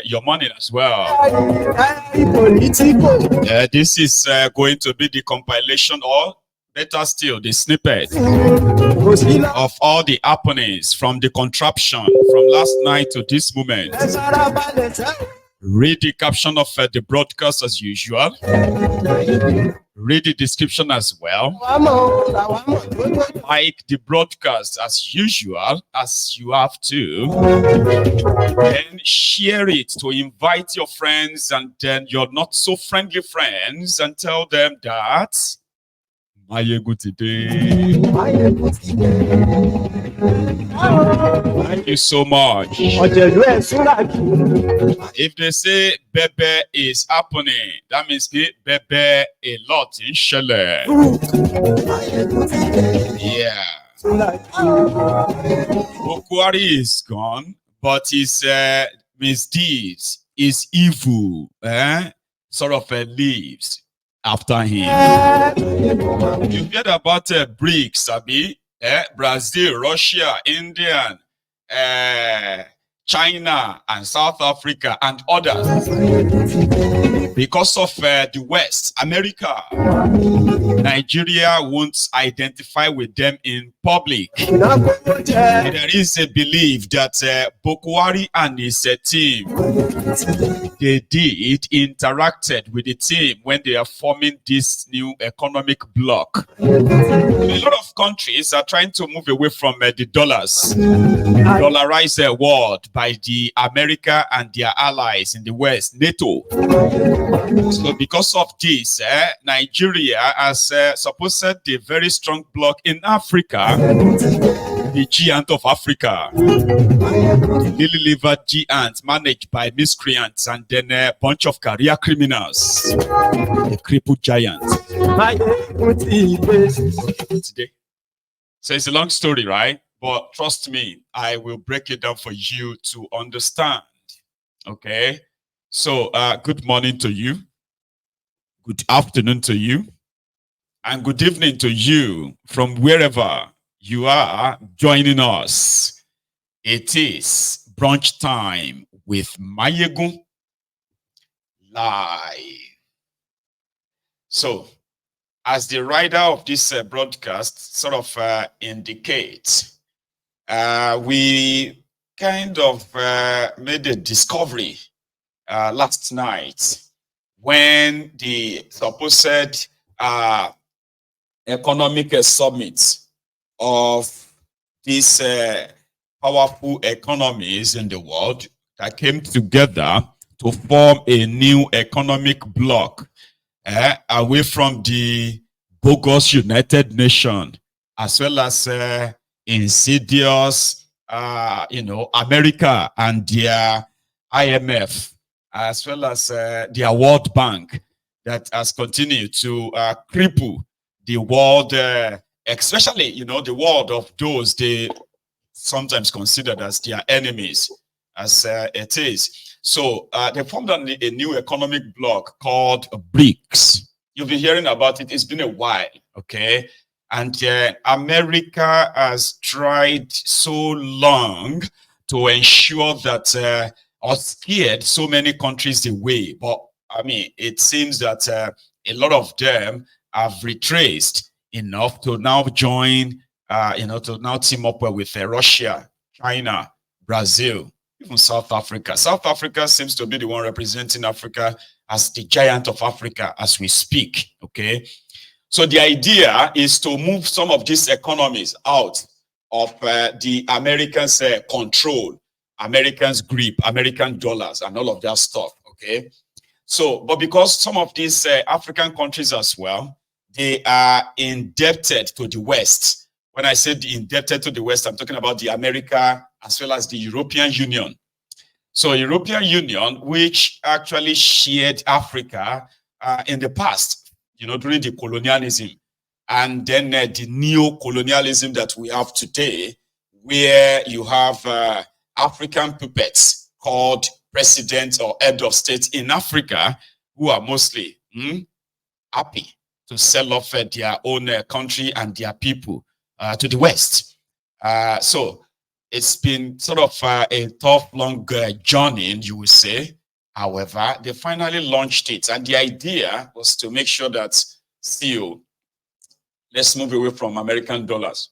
your money as well. This is going to be the compilation, or better still, the snippet of all the happenings from the contraption from last night to this moment. Read the caption of the broadcast as usual. Read the description as well. Like the broadcast as usual, as you have to. Then share it to invite your friends and then your not so friendly friends and tell them that thank you so much. If they say Bebe is happening, that means Bebe a lot in Shele. Yeah. Bokwari is gone, but his misdeeds, his evil, sort of leaves after him. You heard about BRICS, Abi? Brazil, Russia, India, China, and South Africa, and others. Because of the West, America, Nigeria won't identify with them in public. There is a belief that Bokwari and his team, they interacted with the team when they are forming this new economic bloc. A lot of countries are trying to move away from the dollarized world by the America and their allies in the West, NATO. So because of this, Nigeria has supposed the very strong bloc in Africa, the giant of Africa, the lily livered giant managed by miscreants and then a bunch of career criminals, the crippled giant. Today. So it's a long story, right? But trust me, I will break it down for you to understand. Okay? So good morning to you. Good afternoon to you. And good evening to you from wherever you are joining us. It is brunch time with Mayegun live. So, as the writer of this broadcast sort of indicates, we kind of made a discovery last night when the supposed economic summit of these powerful economies in the world that came together to form a new economic bloc away from the bogus United Nations, as well as insidious, America and their IMF, as well as their World Bank, that has continued to cripple the world, especially, the world of those they sometimes considered as their enemies, as it is. So they formed a new economic bloc called BRICS. You've been hearing about it. It's been a while, okay? And America has tried so long to ensure that, or scared so many countries away. But, I mean, it seems that a lot of them have retraced enough to now join, to now team up with Russia, China, Brazil, even South Africa. South Africa seems to be the one representing Africa as the giant of Africa as we speak, okay? So the idea is to move some of these economies out of the Americans' control, Americans' grip, American dollars, and all of that stuff, okay? So, but because some of these African countries as well, they are indebted to the West. When I said indebted to the West, I'm talking about the America as well as the European Union. So European Union, which actually shared Africa in the past, during the colonialism, and then the neo-colonialism that we have today, where you have African puppets called president or head of state in Africa, who are mostly happy to sell off their own country and their people to the West. So it's been sort of a tough, long journey, you will say. However, they finally launched it. And the idea was to make sure that still, let's move away from American dollars.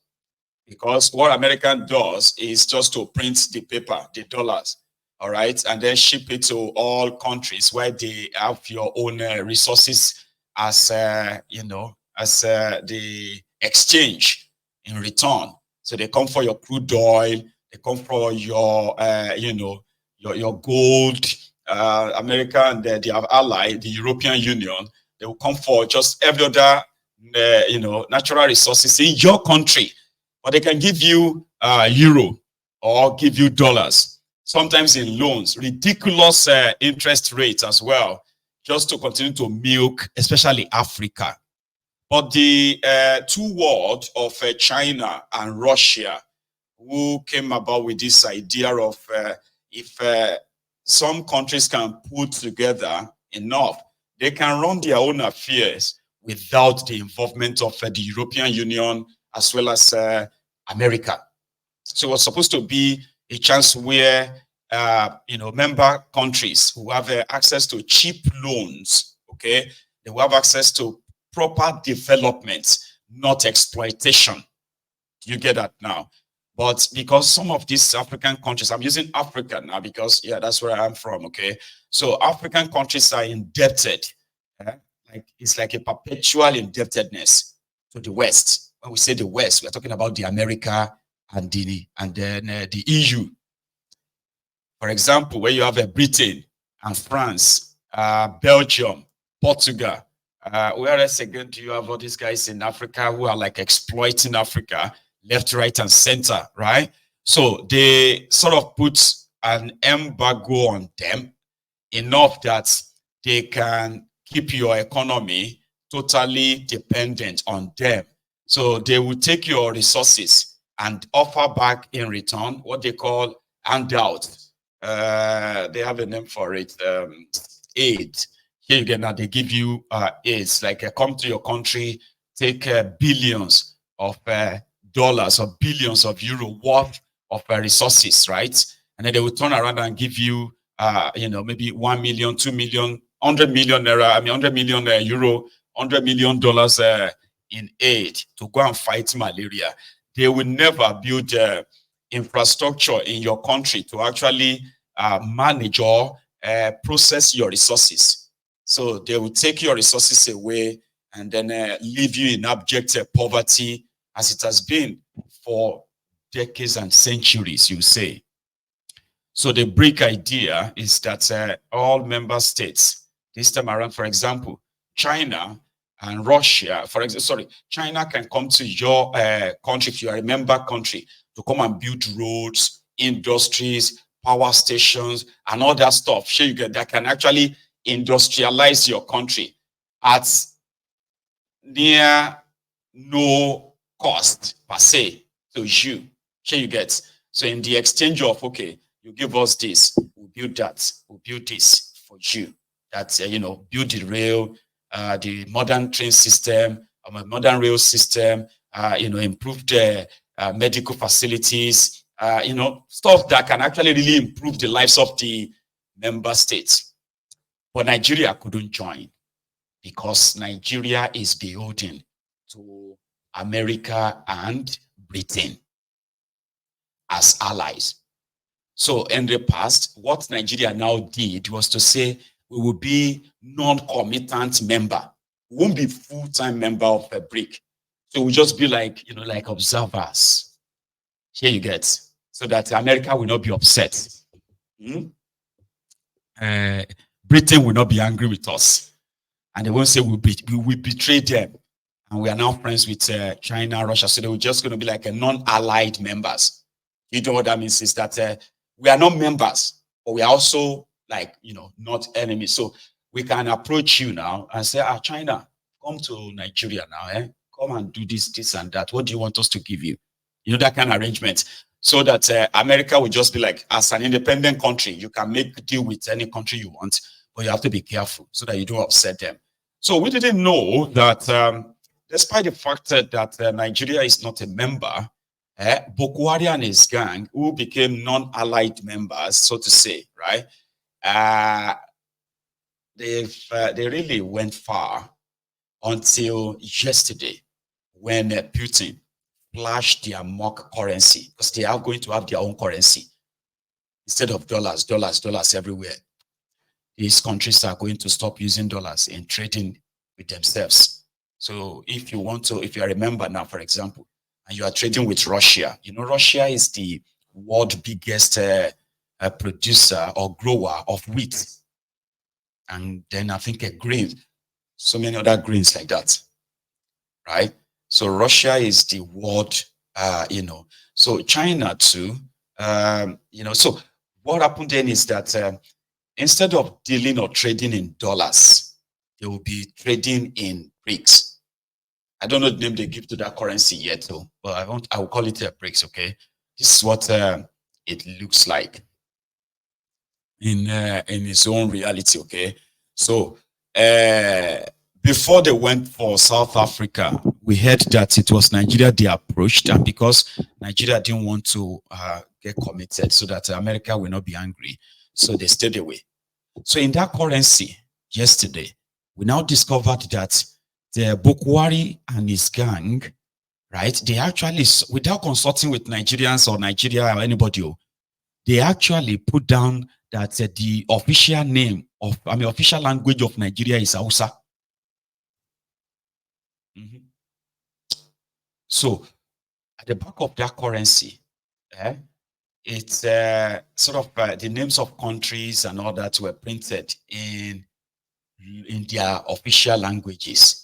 Because what American does is just to print the paper, the dollars, all right, and then ship it to all countries where they have your own resources as, as the exchange in return. So they come for your crude oil, they come for your, your gold. America and their ally, the European Union, they will come for just every other, natural resources in your country. But they can give you euro or give you dollars, sometimes in loans, ridiculous interest rates as well, just to continue to milk, especially Africa. But the two words of China and Russia, who came about with this idea of if some countries can put together enough, they can run their own affairs without the involvement of the European Union as well as America. So it was supposed to be a chance where, member countries who have access to cheap loans, okay, they will have access to proper development, not exploitation. You get that now? But because some of these African countries, I'm using Africa now because, yeah, that's where I'm from, okay? So African countries are indebted. Like it's like a perpetual indebtedness to the West. When we say the West, we're talking about the America and then the EU. For example, where you have Britain and France, Belgium, Portugal. Where else again do you have all these guys in Africa who are like exploiting Africa? Left, right, and center, right? So they sort of put an embargo on them enough that they can keep your economy totally dependent on them. So they will take your resources and offer back in return what they call handout. They have a name for it, aid. Here you get now, they give you aids, like come to your country, take billions of dollars or billions of euro worth of resources, right? And then they will turn around and give you, maybe 1 million, 2 million, 100 million naira, 100 million euro, $100 million in aid to go and fight malaria. They will never build infrastructure in your country to actually manage or process your resources. So they will take your resources away and then leave you in abject poverty, as it has been for decades and centuries, you say. So the BRIC idea is that all member states, this time around, for example, China and Russia, China can come to your country, if you are a member country, to come and build roads, industries, power stations, and all that stuff. Sure, you get that can actually industrialize your country at near no cost per se to you. Sure, you get. So in the exchange of, okay, you give us this, we'll build that, we'll build this for you. That's, build the rail, the modern train system, modern rail system, improve the medical facilities, stuff that can actually really improve the lives of the member states. But Nigeria couldn't join because Nigeria is beholden to America and Britain as allies. So in the past, what Nigeria now did was to say we will be non-committant member. We won't be full-time member of a BRIC. So we'll just be like, like observers. Here you get. So that America will not be upset. Britain will not be angry with us. And they won't say we betray them. And we are now friends with China, Russia. So they were just going to be like a non-allied members. You know what that means is that we are not members, but we are also like, not enemies. So we can approach you now and say, China, come to Nigeria now, come and do this and that. What do you want us to give you? That kind of arrangement. So that America will just be like, as an independent country, you can make a deal with any country you want, but you have to be careful so that you don't upset them. So we didn't know that despite the fact that Nigeria is not a member, Boko Haram and his gang, who became non-allied members, so to say, right? They really went far until yesterday when Putin flashed their mock currency, because they are going to have their own currency instead of dollars everywhere. These countries are going to stop using dollars in trading with themselves. So if you remember now, for example, and you are trading with Russia, Russia is the world biggest producer or grower of wheat. And then I think a grain, so many other grains like that, right? So Russia is the world, so China too, so what happened then is that instead of dealing or trading in dollars, they will be trading in BRICS. I don't know the name they give to that currency yet, though, but I will call it a BRICS, okay? This is what it looks like in its own reality, okay? So before they went for South Africa, we heard that it was Nigeria they approached, and because Nigeria didn't want to get committed so that America will not be angry, so they stayed away. So in that currency yesterday, we now discovered that the Boko Haram and his gang, right, they actually, without consulting with Nigerians or Nigeria or anybody, they actually put down that the official name of, official language of Nigeria is Hausa. So at the back of that currency, it's sort of the names of countries and all that were printed in their official languages.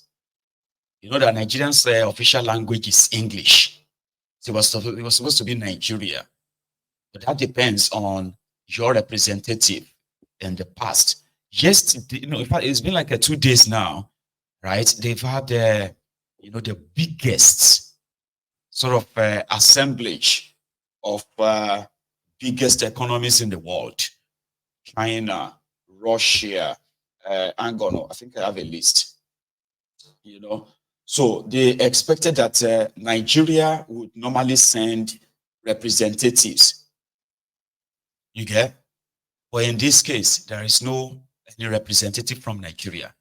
You know that Nigerians' official language is English. So it was supposed to be Nigeria. But that depends on your representative in the past. Yesterday, in fact, it's been like 2 days now, right? They've had, the biggest sort of assemblage of biggest economies in the world. China, Russia, Angola. I think I have a list, So they expected that Nigeria would normally send representatives. You get? But in this case, there is no any representative from Nigeria,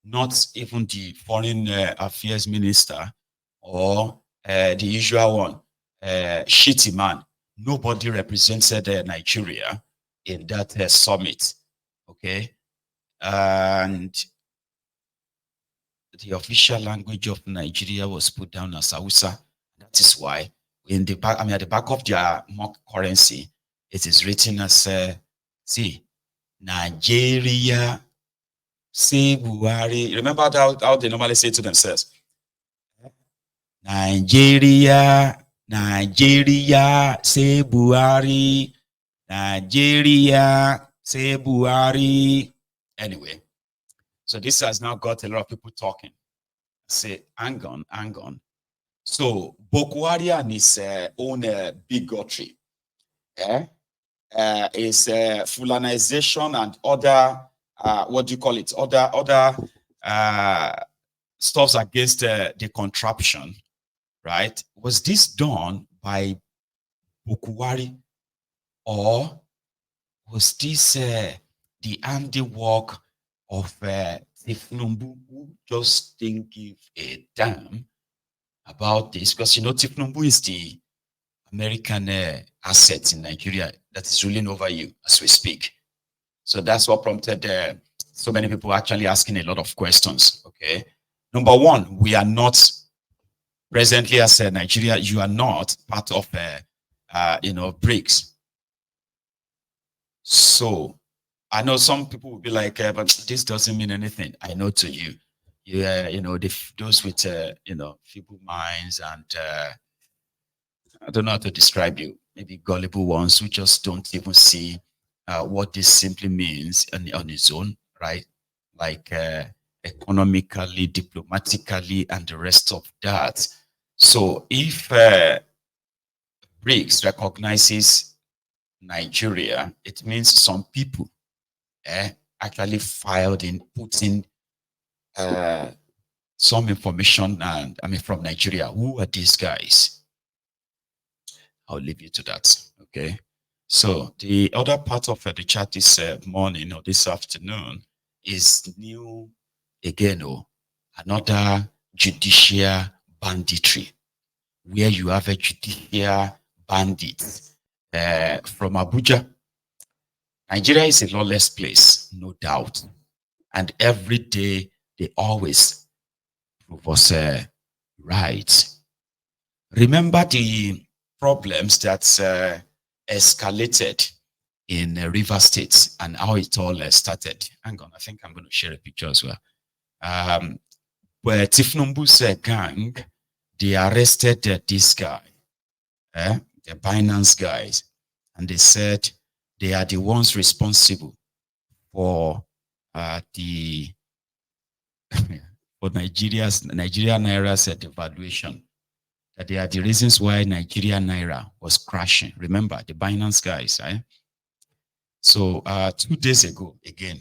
not even the foreign affairs minister or the usual one, shitty man. Nobody represented Nigeria in that summit. Okay. And the official language of Nigeria was put down as Hausa. That is why in the back, at the back of their mock currency, it is written as see, Nigeria, say Buhari. Remember how they normally say to themselves? Nigeria, Nigeria, say Buhari. Nigeria, say Buhari. Anyway, so this has now got a lot of people talking. Say, hang on. So Boko Haram and his own bigotry is Fulanization and other, what do you call it? Other stuffs against the contraption, right? Was this done by Boko Haram, or was this the handiwork of Tifnumbu, who just didn't give a damn about this? Because Tifnumbu is the American asset in Nigeria that is ruling over you as we speak. So that's what prompted so many people actually asking a lot of questions. Okay, number one, we are not presently as Nigeria. You are not part of BRICS. So I know some people will be like, but this doesn't mean anything. I know to you, those with feeble minds and I don't know how to describe you, maybe gullible ones who just don't even see what this simply means on its own, right? Like economically, diplomatically, and the rest of that. So if BRICS recognizes Nigeria, it means some people actually filed in putting some information, and from Nigeria. Who are these guys? I'll leave you to that. Okay. So the other part of the chat this morning or this afternoon is new again, another judicial banditry, where you have a judicial bandit from Abuja. Nigeria is a lawless place, no doubt. And every day they always prove us right. Remember the problems that escalated in River State and how it all started. Hang on, I think I'm going to share a picture as well. Where Tifnumbu's gang, they arrested this guy, the Binance guys, and they said they are the ones responsible for the for Nigeria Naira's devaluation. That they are the reasons why Nigeria Naira was crashing. Remember, the Binance guys, right? So 2 days ago, again,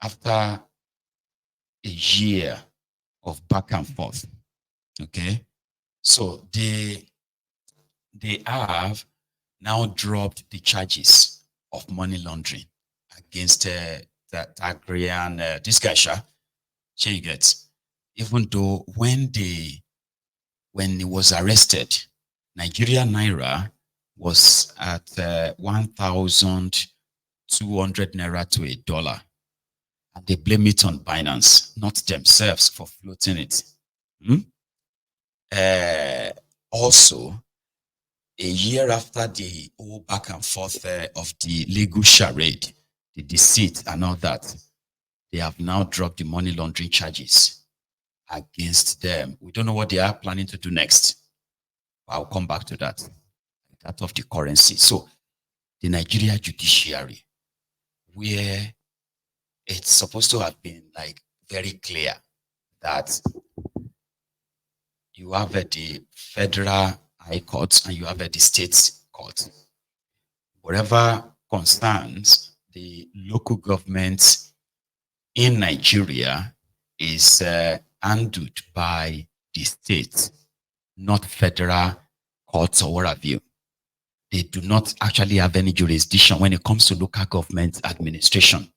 after a year of back and forth, okay, so they have now dropped the charges of money laundering against that Agrian, this guy, you get, even though when he was arrested, Nigeria Naira was at 1,200 Naira to $1. And they blame it on Binance, not themselves for floating it. Also, a year after the whole back and forth of the legal charade, the deceit and all that, they have now dropped the money laundering charges against them. We don't know what they are planning to do next. I'll come back to that. That of the currency. So the Nigeria judiciary, where it's supposed to have been like very clear that you have the federal high courts and you have the state court. Whatever concerns the local governments in Nigeria is handled by the state, not federal courts or what have you. They do not actually have any jurisdiction when it comes to local government administration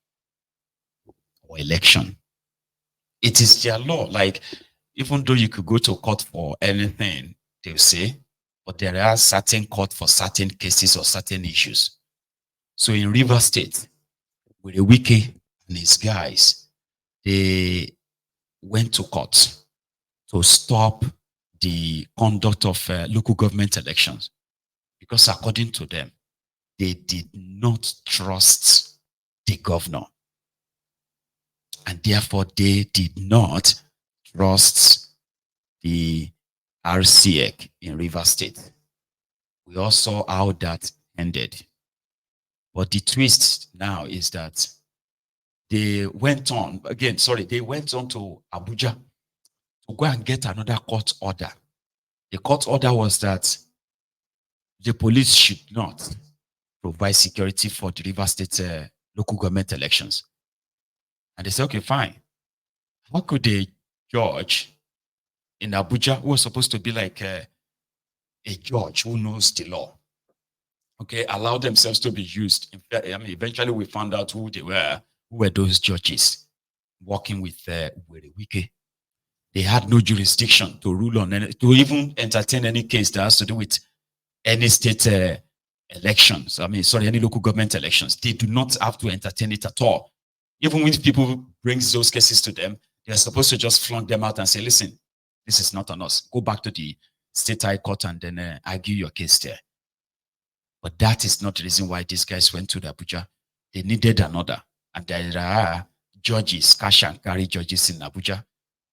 or election. It is their law. Like, even though you could go to court for anything, they'll say, but there are certain court for certain cases or certain issues. So in River State, with the Wike and his guys, they went to court to stop the conduct of local government elections, because according to them, they did not trust the governor. And therefore, they did not trust the RCEC in River State. We all saw how that ended. But the twist now is that they went on, they went on to Abuja to go and get another court order. The court order was that the police should not provide security for the River State local government elections. And they said, okay, fine. How could a judge in Abuja, who was supposed to be like a judge who knows the law, okay, allow themselves to be used? In fact, I mean, eventually we found out who they were. Who were those judges working with Wike? They had no jurisdiction to rule on any, to even entertain any case that has to do with any state elections. Any local government elections. They do not have to entertain it at all. Even when people bring those cases to them, they're supposed to just flunk them out and say, listen, this is not on us. Go back to the state high court and then argue your case there. But that is not the reason why these guys went to the Abuja. They needed another. And there are judges, cash and carry judges in Abuja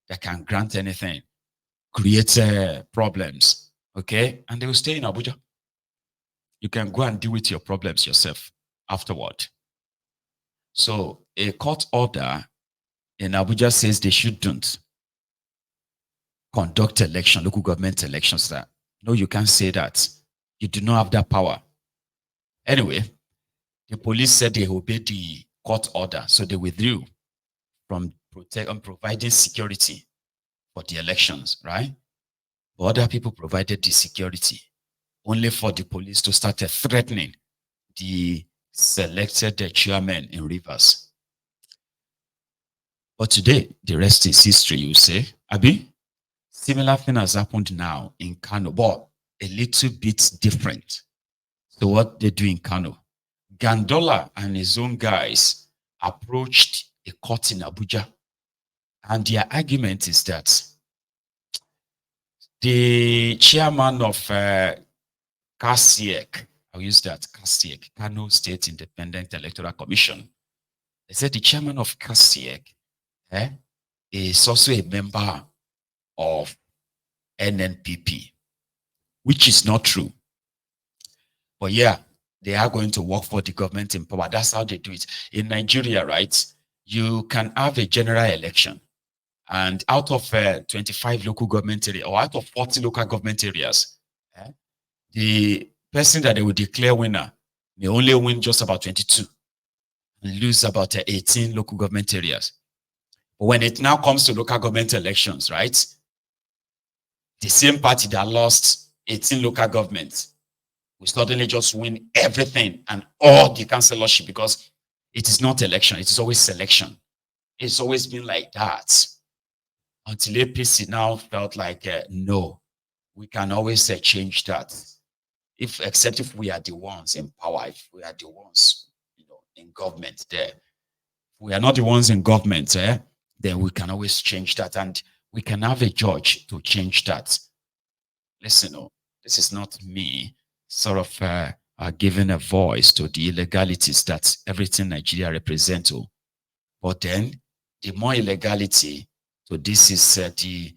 that can grant anything, create problems, okay? And they will stay in Abuja. You can go and deal with your problems yourself afterward. So a court order in Abuja says they shouldn't conduct local government elections. No, you can't say that. You do not have that power. Anyway, the police said they obeyed the court order, so they withdrew from providing security for the elections, right? But other people provided the security only for the police to start threatening the selected chairman in Rivers. But today, the rest is history, you say. Abi, similar thing has happened now in Kano, but a little bit different. So what they do in Kano, Gandola and his own guys approached a court in Abuja. And their argument is that the chairman of KASIEC, I'll use that, KASIEC, Kano State Independent Electoral Commission, they said the chairman of KASIEC is also a member of NNPP, which is not true. But yeah, they are going to work for the government in power. That's how they do it. In Nigeria, right, you can have a general election. And out of 25 local government areas, or out of 40 local government areas, the person that they will declare winner may only win just about 22 and lose about 18 local government areas. But when it now comes to local government elections, right, the same party that lost 18 local governments will suddenly just win everything and all the councillorship, because it is not election, it is always selection. It's always been like that. Until APC now felt like, no, we can always change that. Except if we are the ones in power, if we are the ones, in government there. If we are not the ones in government, then we can always change that, and we can have a judge to change that. Listen, this is not me sort of giving a voice to the illegalities that everything Nigeria represents. But then the more illegality, so this is the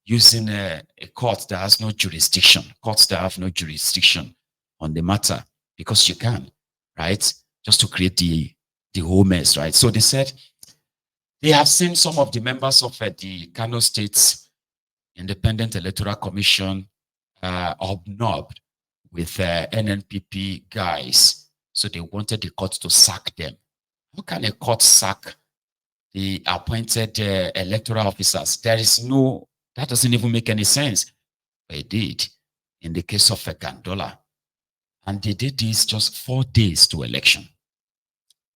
using a court that has no jurisdiction, courts that have no jurisdiction on the matter, because you can, right? Just to create the whole mess, right? So they said they have seen some of the members of the Kano State Independent Electoral Commission obnobbed with NNPP guys. So they wanted the court to sack them. How can a court sack the appointed electoral officers? That doesn't even make any sense. But it did in the case of Gandola. And they did this just 4 days to election.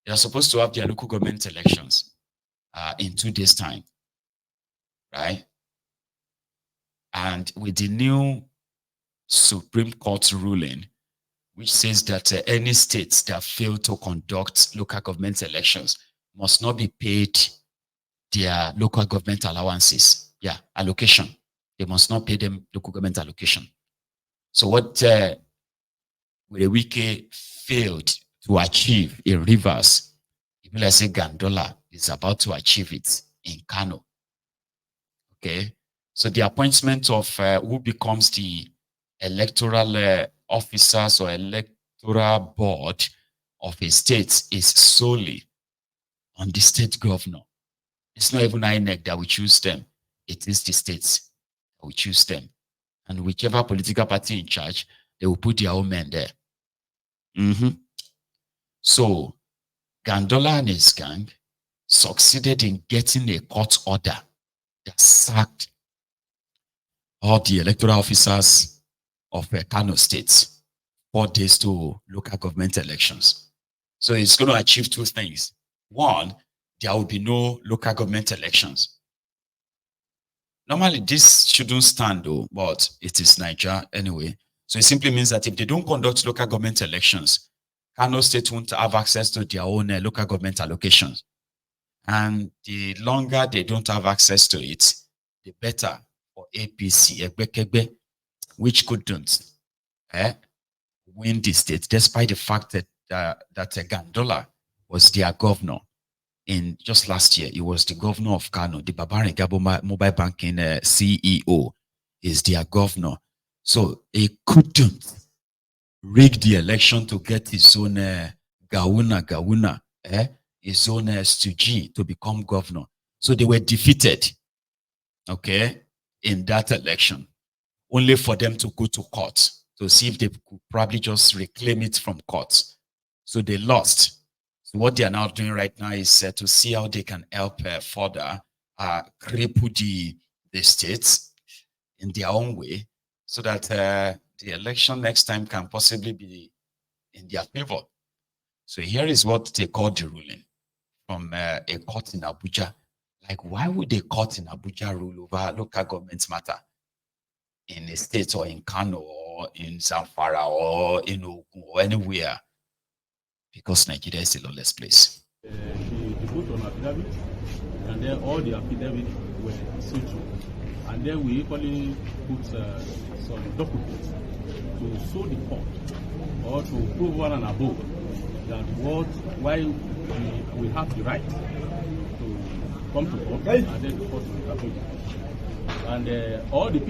They are supposed to have their local government elections in 2 days' time, right? And with the new Supreme Court ruling, which says that any states that fail to conduct local government elections must not be paid their local government allowances. Yeah, allocation. They must not pay them local government allocation. So what Wike failed to achieve in Rivers, even let's say Gandola is about to achieve it in Kano. Okay, so the appointment of who becomes the electoral officers or electoral board of a state is solely on the state governor. It's not even INEC that will choose them. It is the states that will choose them. And whichever political party in charge, they will put their own men there. So Gandola and his gang succeeded in getting a court order that sacked all the electoral officers of Kano State 4 days to local government elections. So it's going to achieve 2 things. One, there will be no local government elections. Normally, this shouldn't stand though, but it is Nigeria anyway. So it simply means that if they don't conduct local government elections, Kano State won't have access to their own local government allocations. And the longer they don't have access to it, the better for APC, which couldn't win the state, despite the fact that Gandola was their governor. In just last year, he was the governor of Kano. The Babari Gabo mobile banking CEO is their governor. So he couldn't rig the election to get his own Gawuna, his own Stuji to become governor. So they were defeated, okay, in that election, only for them to go to court to see if they could probably just reclaim it from court. So they lost. So what they are now doing right now is to see how they can help further cripple the states in their own way, so that the election next time can possibly be in their favor. So here is what they call the ruling from a court in Abuja. Like, why would a court in Abuja rule over local government matter in a state or in Kano or in Zamfara or in Ogun or anywhere? Because Nigeria is a lawless place. They put on affidavit, and then all the affidavits were sealed through. And then we equally put some documents to show the court or to prove one and above that why we have the right to come to court and then the court will intervene. And all the people